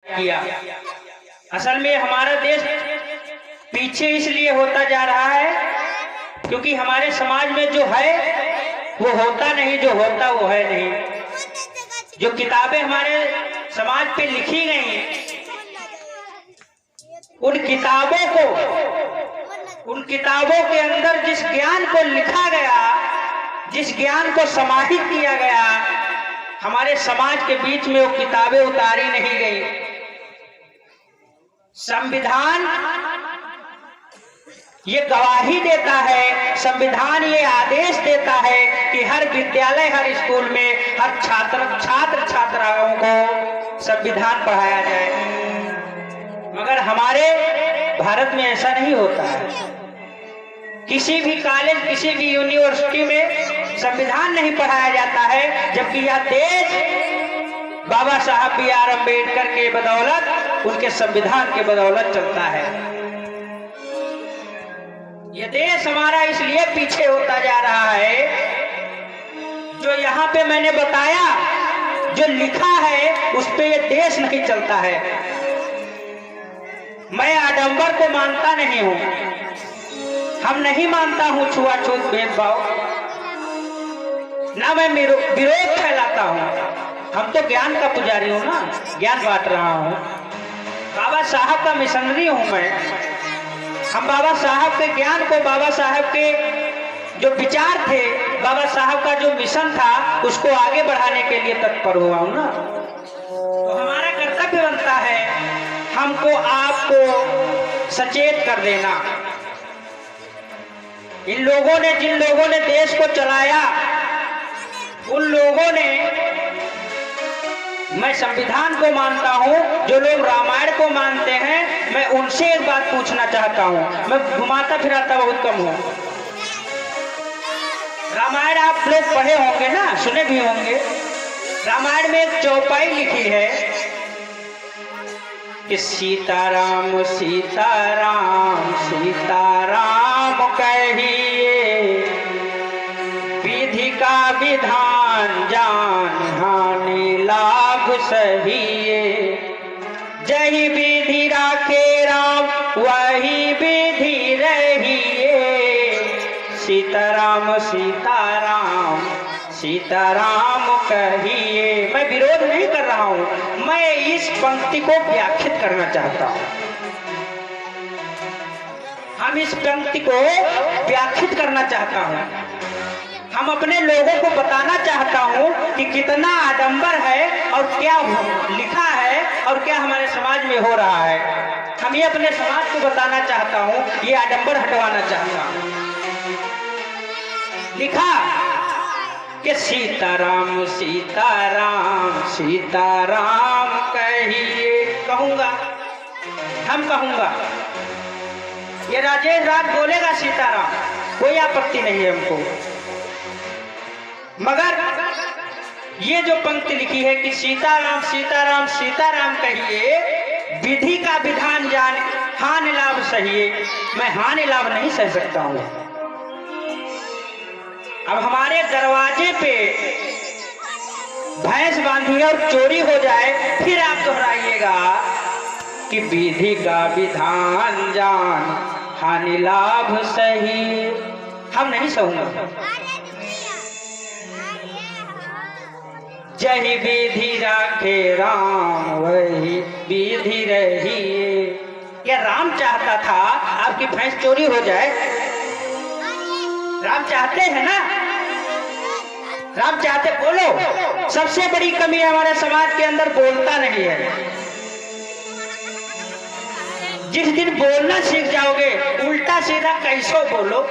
किया। असल में हमारा देश पीछे इसलिए होता जा रहा है क्योंकि हमारे समाज में जो है वो होता नहीं, जो होता वो है नहीं। जो किताबें हमारे समाज पे लिखी गई उन किताबों के अंदर जिस ज्ञान को लिखा गया, जिस ज्ञान को समाहित किया गया, हमारे समाज के बीच में वो किताबें उतारी नहीं गई। संविधान ये गवाही देता है, संविधान ये आदेश देता है कि हर विद्यालय, हर स्कूल में हर छात्र छात्राओं को संविधान पढ़ाया जाए। मगर हमारे भारत में ऐसा नहीं होता है। किसी भी कॉलेज, किसी भी यूनिवर्सिटी में संविधान नहीं पढ़ाया जाता है, जबकि यह देश बाबा साहब B.R. अम्बेडकर के बदौलत, उनके संविधान के बदौलत चलता है। यह देश हमारा इसलिए पीछे होता जा रहा है, जो यहाँ पे मैंने बताया, जो लिखा है उस पे यह देश नहीं चलता है। मैं आडंबर को मानता नहीं हूँ, हम नहीं मानता हूँ छुआछूत भेदभाव, ना मैं विरोध फैलाता हूँ। हम तो ज्ञान का पुजारी हूँ ना, ज्ञान बांट रहा हूँ। बाबा साहब का मिशनरी हूँ मैं। हम बाबा साहब के ज्ञान को, बाबा साहब के जो विचार थे, बाबा साहब का जो मिशन था, उसको आगे बढ़ाने के लिए तत्पर हुआ हूँ ना। तो हमारा कर्तव्य बनता है हमको आपको सचेत कर देना। इन लोगों ने, जिन लोगों ने देश को चलाया, उन लोगों ने, मैं संविधान को मानता हूं, जो लोग रामायण को मानते हैं, मैं उनसे एक बात पूछना चाहता हूं। मैं घुमाता फिराता बहुत कम हूं। रामायण आप लोग पढ़े होंगे ना, सुने भी होंगे। रामायण में एक चौपाई लिखी है कि सीताराम सीताराम सीताराम कहिए, विधि का विधान जान हानि लाभ सहिए। जही विधि राखे राम वही विधि रहिए। सीताराम सीताराम सीताराम कहिए। मैं विरोध नहीं कर रहा हूं, मैं इस पंक्ति को व्याख्यात करना चाहता हूं। हम इस पंक्ति को व्याख्यात करना चाहता हूं। हम अपने लोगों को बताना चाहता हूं कि कितना आडंबर है और क्या लिखा है और क्या हमारे समाज में हो रहा है। हम ये अपने समाज को बताना चाहता हूं, ये आडंबर हटवाना चाहता हूं। लिखा कि सीताराम सीताराम सीताराम कहिए। कहूंगा, हम कहूंगा, ये राजेश राज बोलेगा सीताराम, कोई आपत्ति नहीं है हमको। मगर ये जो पंक्ति लिखी है कि सीताराम सीताराम सीताराम कहिए, विधि का विधान जान हानि लाभ सहिए, मैं हानि लाभ नहीं सह सकता हूं। अब हमारे दरवाजे पे भैंस बांधी और चोरी हो जाए, फिर आप दोहराइएगा कि विधि का विधान जान हानि लाभ सही। हम नहीं सहूंगा। जही विधि राखे राम वही विधि रहिए। क्या राम चाहता था आपकी भैंस चोरी हो जाए? राम चाहते हैं ना? राम चाहते, बोलो। सबसे बड़ी कमी हमारे समाज के अंदर बोलता नहीं है। जिस दिन बोलना सीख जाओगे, उल्टा सीधा कैसो बोलो,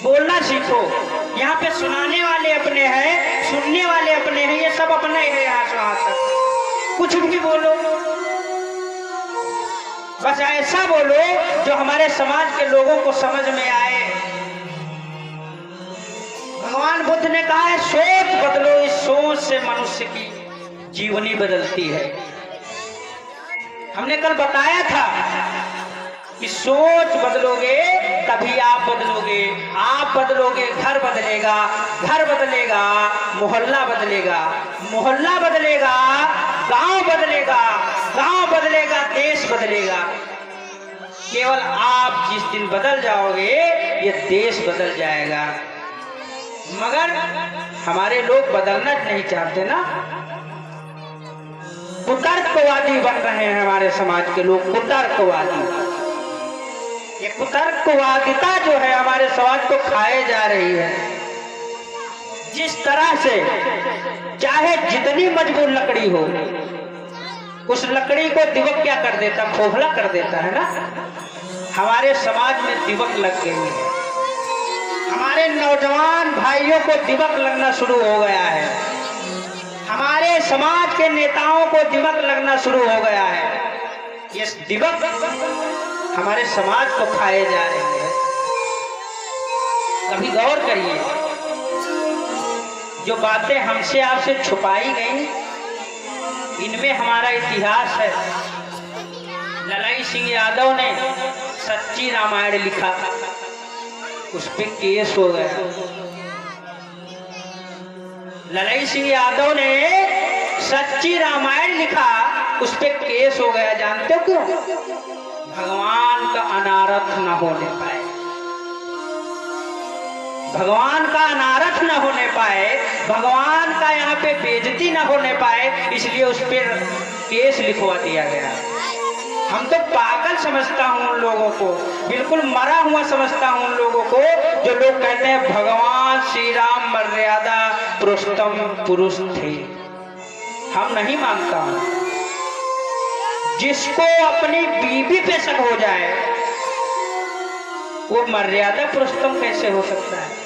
बोलना सीखो। यहाँ पे सुनाने वाले अपने हैं, सुनने वाले अपने हैं, ये सब अपना ही है। यहाँ से वहां तक कुछ भी बोलो, बस ऐसा बोलो जो हमारे समाज के लोगों को समझ में आए। भगवान बुद्ध ने कहा है, सोच बदलो, इस सोच से मनुष्य की जीवनी बदलती है। हमने कल बताया था कि सोच बदलोगे तभी आप बदलोगे, आप बदलोगे घर बदलेगा, घर बदलेगा मोहल्ला बदलेगा, मोहल्ला बदलेगा गांव बदलेगा, बदलेगा। केवल आप जिस दिन बदल जाओगे ये देश बदल जाएगा। मगर हमारे लोग बदलना नहीं चाहते ना, कुतर्कवादी बन रहे हैं हमारे समाज के लोग, कुतर्कवादी। ये कुतर्कवादिता जो है हमारे समाज को खाए जा रही है। जिस तरह से चाहे जितनी मजबूत लकड़ी हो, उस लकड़ी को दिवक क्या कर देता, खोखला कर देता है ना। हमारे समाज में दिवक लग गई है, हमारे नौजवान भाइयों को दिवक लगना शुरू हो गया है, हमारे समाज के नेताओं को दिवक लगना शुरू हो गया है। ये दिवक हमारे समाज को खाए जा रहे हैं। कभी गौर करिए, जो बातें हमसे आपसे छुपाई गई इनमें हमारा इतिहास है। ललाई सिंह यादव ने सच्ची रामायण लिखा, उस पर केस हो गया। ललाई सिंह यादव ने सच्ची रामायण लिखा, उस पर केस हो गया। जानते हो क्यों? भगवान का अनारथ न होने पाए, भगवान का अनारथ न होने पाए, भगवान का यहाँ पे बेइज्जती न होने पाए, इसलिए उस पर केस लिखवा दिया गया। हम तो पागल समझता हूँ उन लोगों को, बिल्कुल मरा हुआ समझता हूँ उन लोगों को जो लोग कहते हैं भगवान श्री राम मर्यादा पुरुषोत्तम पुरुष थे। हम नहीं मानता हूँ। जिसको अपनी बीवी पे शक हो जाए वो मर्यादा पुरुषोत्तम कैसे हो सकता है?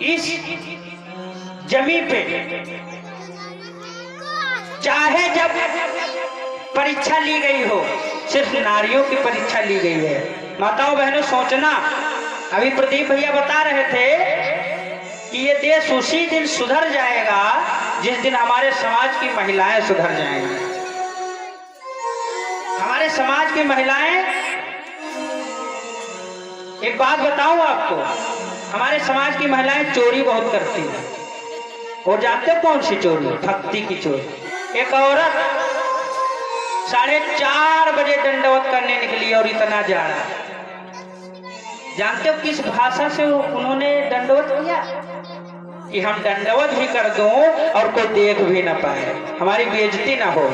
इस जमी पे चाहे जब परीक्षा ली गई हो, सिर्फ नारियों की परीक्षा ली गई है। माताओं बहनों सोचना, अभी प्रदीप भैया बता रहे थे कि ये देश उसी दिन सुधर जाएगा जिस दिन हमारे समाज की महिलाएं सुधर जाएंगी। हमारे समाज की महिलाएं, एक बात बताऊं आपको, हमारे समाज की महिलाएं चोरी बहुत करती हैं। और जानते हो कौन सी चोरी? भक्ति की चोरी। एक औरत 4:30 बजे दंडवत करने निकली और इतना जाड़ा। जानते हो किस भाषा से उन्होंने दंडवत किया? कि हम दंडवत भी कर दूं और कोई देख भी ना पाए, हमारी बेइज्जती ना हो,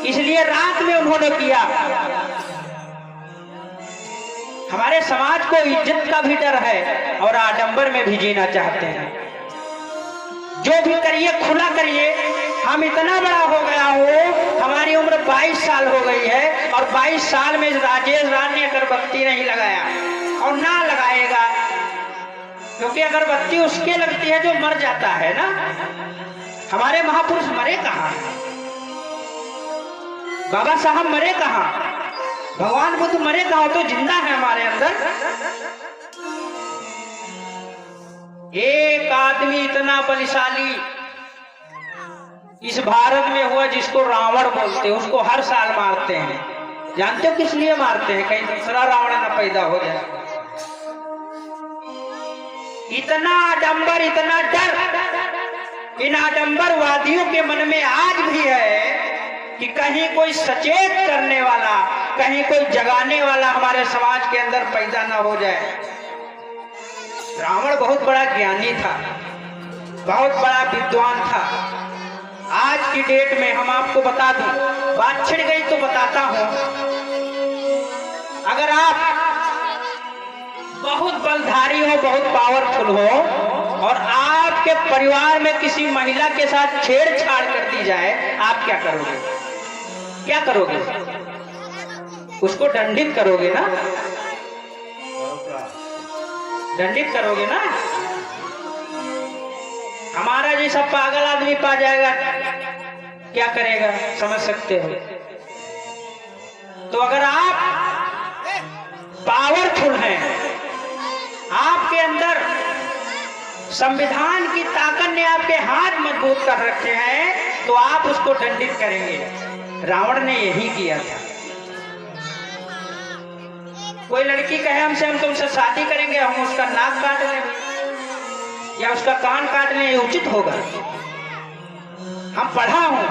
इसलिए रात में उन्होंने किया। हमारे समाज को इज्जत का भी डर है और आडंबर में भी जीना चाहते हैं। जो भी करिए खुला करिए। हम इतना बड़ा हो गया हूँ, हमारी उम्र 22 साल हो गई है और 22 साल में राजेश राज ने अगरबत्ती नहीं लगाया और ना लगाएगा, क्योंकि अगरबत्ती उसके लगती है जो मर जाता है ना। हमारे महापुरुष मरे कहाँ? बाबा साहब मरे कहाँ? भगवान बुद्ध मरे कहाँ? तो जिंदा है हमारे अंदर। एक आदमी इतना बलशाली इस भारत में हुआ जिसको रावण बोलते हैं, उसको हर साल मारते हैं। जानते हो किस लिए मारते हैं? कहीं दूसरा रावण ना पैदा हो जाए। इतना आडंबर, इतना डर इन आडंबरवादियों के मन में आज भी है कि कहीं कोई सचेत करने वाला, कहीं कोई जगाने वाला हमारे समाज के अंदर पैदा ना हो जाए। रावण बहुत बड़ा ज्ञानी था, बहुत बड़ा विद्वान था। आज की डेट में हम आपको बता दूं, बात छिड़ गई तो बताता हूं, अगर आप बहुत बलधारी हो, बहुत पावरफुल हो और आपके परिवार में किसी महिला के साथ छेड़छाड़ कर दी जाए, आप क्या करोगे? क्या करोगे? उसको दंडित करोगे ना? दंडित करोगे ना? हमारा जैसा पागल आदमी पा जाएगा, क्या करेगा? समझ सकते हो। तो अगर आप पावरफुल हैं, आपके अंदर संविधान की ताकत ने आपके हाथ मजबूत कर रखे हैं, तो आप उसको दंडित करेंगे। रावण ने यही किया था। कोई लड़की कहे हमसे हम तुमसे शादी करेंगे, हम उसका नाक काट लेंगे या उसका कान काट लें, ये उचित होगा? हम पढ़ा हूँ,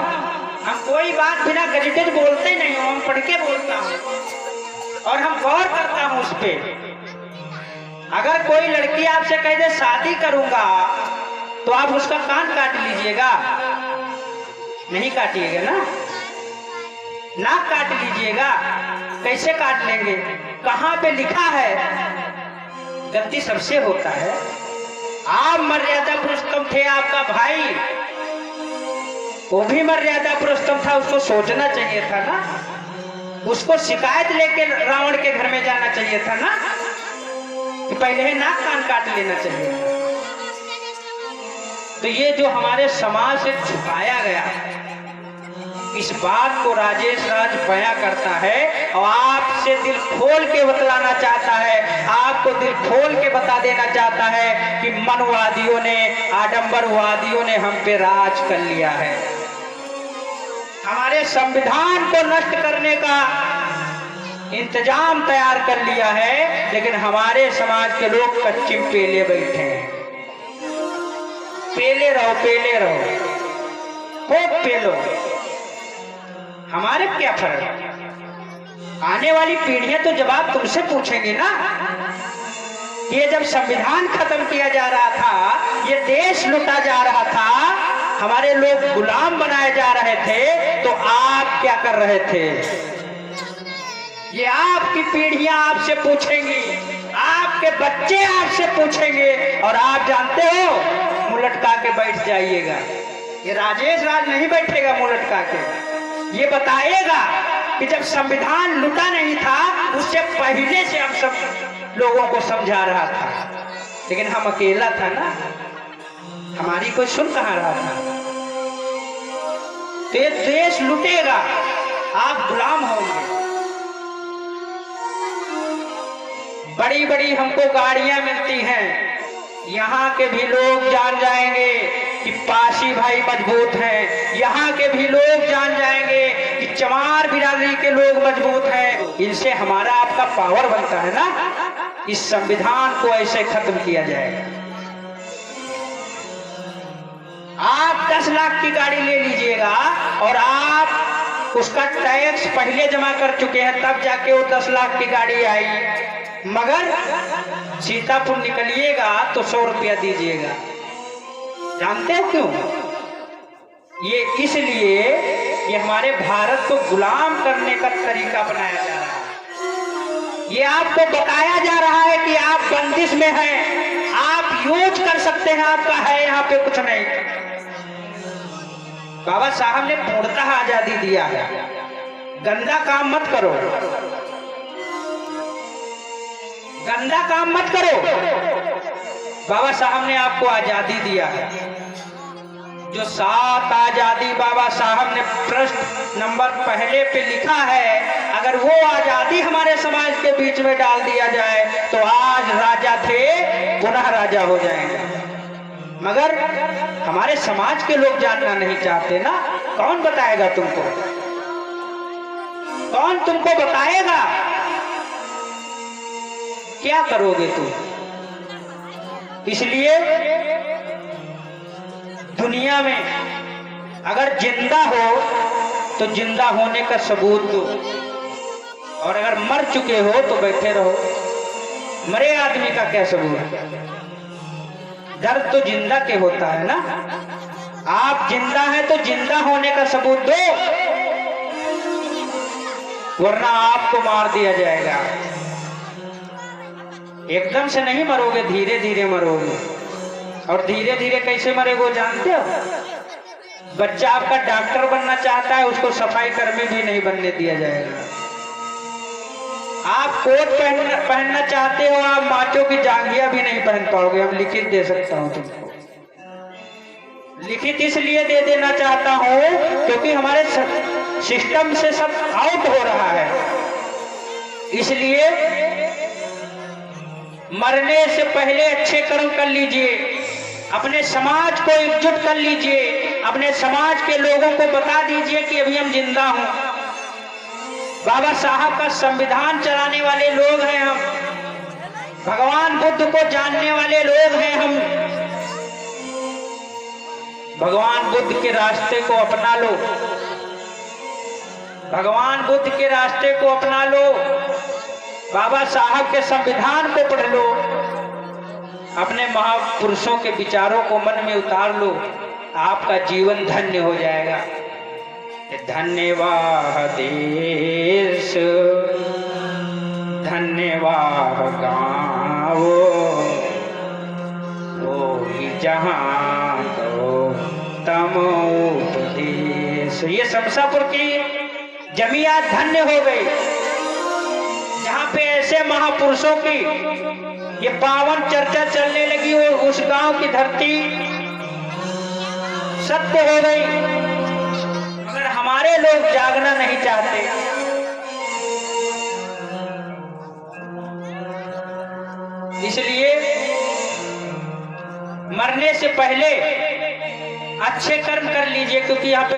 हम कोई बात बिना गजटेड बोलते नहीं हूँ, हम पढ़ के बोलता हूँ और हम गौर करता हूँ उस पे। अगर कोई लड़की आपसे कह दे शादी करूंगा तो आप उसका कान काट लीजिएगा? नहीं काटिएगा ना, नाक काट लीजिएगा? कैसे काट लेंगे? कहाँ पे लिखा है? गलती सबसे होता है। आप मर्यादा पुरुषोत्तम थे, आपका भाई वो भी मर्यादा पुरुषोत्तम था, उसको सोचना चाहिए था ना, उसको शिकायत लेके रावण के घर में जाना चाहिए था ना, कि पहले ही नाक कान काट लेना चाहिए था। तो ये जो हमारे समाज से छुपाया गया, इस बात को राजेश राज बयां करता है और आपसे दिल खोल के बतलाना चाहता है, आपको दिल खोल के बता देना चाहता है कि मनवादियों ने, आडंबरवादियों ने हम पे राज कर लिया है, हमारे संविधान को नष्ट करने का इंतजाम तैयार कर लिया है। लेकिन हमारे समाज के लोग कच्ची पेले बैठे हैं। पेले रहो, पेले रहो, खूब पेलो, हमारे क्या फर्क? आने वाली पीढ़ियां तो जवाब तुमसे पूछेंगी ना। ये जब संविधान खत्म किया जा रहा था, ये देश लूटा जा रहा था, हमारे लोग गुलाम बनाए जा रहे थे, तो आप क्या कर रहे थे? ये आपकी पीढ़ियां आपसे पूछेंगी, आपके बच्चे आपसे पूछेंगे और आप जानते हो मुंह लटका के बैठ जाइएगा। ये राजेश राज नहीं बैठेगा मुंह लटका के, ये बताएगा कि जब संविधान लूटा नहीं था उससे पहले से हम सब लोगों को समझा रहा था, लेकिन हम अकेला था ना, हमारी कोई सुन कहाँ रहा था। तो ये देश लूटेगा, आप गुलाम होंगे। बड़ी बड़ी हमको गाड़ियां मिलती हैं, यहाँ के भी लोग जान जाएंगे कि पासी भाई मजबूत हैं, यहाँ के भी लोग जान जाएंगे कि चमार बिरादरी के लोग मजबूत हैं। इनसे हमारा आपका पावर बनता है ना, इस संविधान को ऐसे खत्म किया जाएगा। आप 10 लाख की गाड़ी ले लीजिएगा और आप उसका टैक्स पहले जमा कर चुके हैं, तब जाके वो 10 लाख की गाड़ी आई। मगर सीतापुर निकलिएगा तो 100 रुपया दीजिएगा। जानते हो क्यों? ये इसलिए ये हमारे भारत को गुलाम करने का तरीका बनाया जा रहा है। ये आपको बताया जा रहा है कि आप बंदिश में हैं, आप यूज कर सकते हैं, आपका है यहाँ पे कुछ नहीं। बाबा साहब ने पूर्णतः आजादी दिया है, गंदा काम मत करो, गंदा काम मत करो। बाबा साहब ने आपको आजादी दिया है। जो 7 आजादी बाबा साहब ने प्रश्न नंबर पहले पे लिखा है, अगर वो आजादी हमारे समाज के बीच में डाल दिया जाए तो आज राजा थे पुनः राजा हो जाएंगे। मगर हमारे समाज के लोग जानना नहीं चाहते ना। कौन बताएगा तुमको? कौन तुमको बताएगा? क्या करोगे तुम? इसलिए दुनिया में अगर जिंदा हो तो जिंदा होने का सबूत दो, और अगर मर चुके हो तो बैठे रहो। मरे आदमी का क्या सबूत? दर्द तो जिंदा के होता है ना। आप जिंदा हैं तो जिंदा होने का सबूत दो, वरना आपको मार दिया जाएगा। एकदम से नहीं मरोगे, धीरे धीरे मरोगे। और धीरे धीरे कैसे मरेगो जानते हो? बच्चा आपका डॉक्टर बनना चाहता है, उसको सफाई कर्मी भी नहीं बनने दिया जाएगा। आप कोट पहनना चाहते हो, आप माचों की जांघिया भी नहीं पहन पाओगे। हम लिखित दे सकता हूं तुमको। लिखित इसलिए दे देना चाहता हूं क्योंकि हमारे सिस्टम से सब आउट हो रहा है। इसलिए मरने से पहले अच्छे कर्म कर लीजिए, अपने समाज को एकजुट कर लीजिए, अपने समाज के लोगों को बता दीजिए कि अभी हम जिंदा हूं। बाबा साहब का संविधान चलाने वाले लोग हैं हम, भगवान बुद्ध को जानने वाले लोग हैं हम। भगवान बुद्ध के रास्ते को अपना लो, भगवान बुद्ध के रास्ते को अपना लो, बाबा साहब के संविधान को पढ़ लो, अपने महापुरुषों के विचारों को मन में उतार लो, आपका जीवन धन्य हो जाएगा। धन्यवाद देश, धन्यवाद गाँव, होगी जहाँ तो तम उपदेश। ये शमशापुर की जमिया धन्य हो गई, जहाँ पे ऐसे महापुरुषों की ये पावन चर्चा चलने लगी और उस गांव की धरती सत्य हो गई। मगर हमारे लोग जागना नहीं चाहते। इसलिए मरने से पहले अच्छे कर्म कर लीजिए, क्योंकि यहाँ पे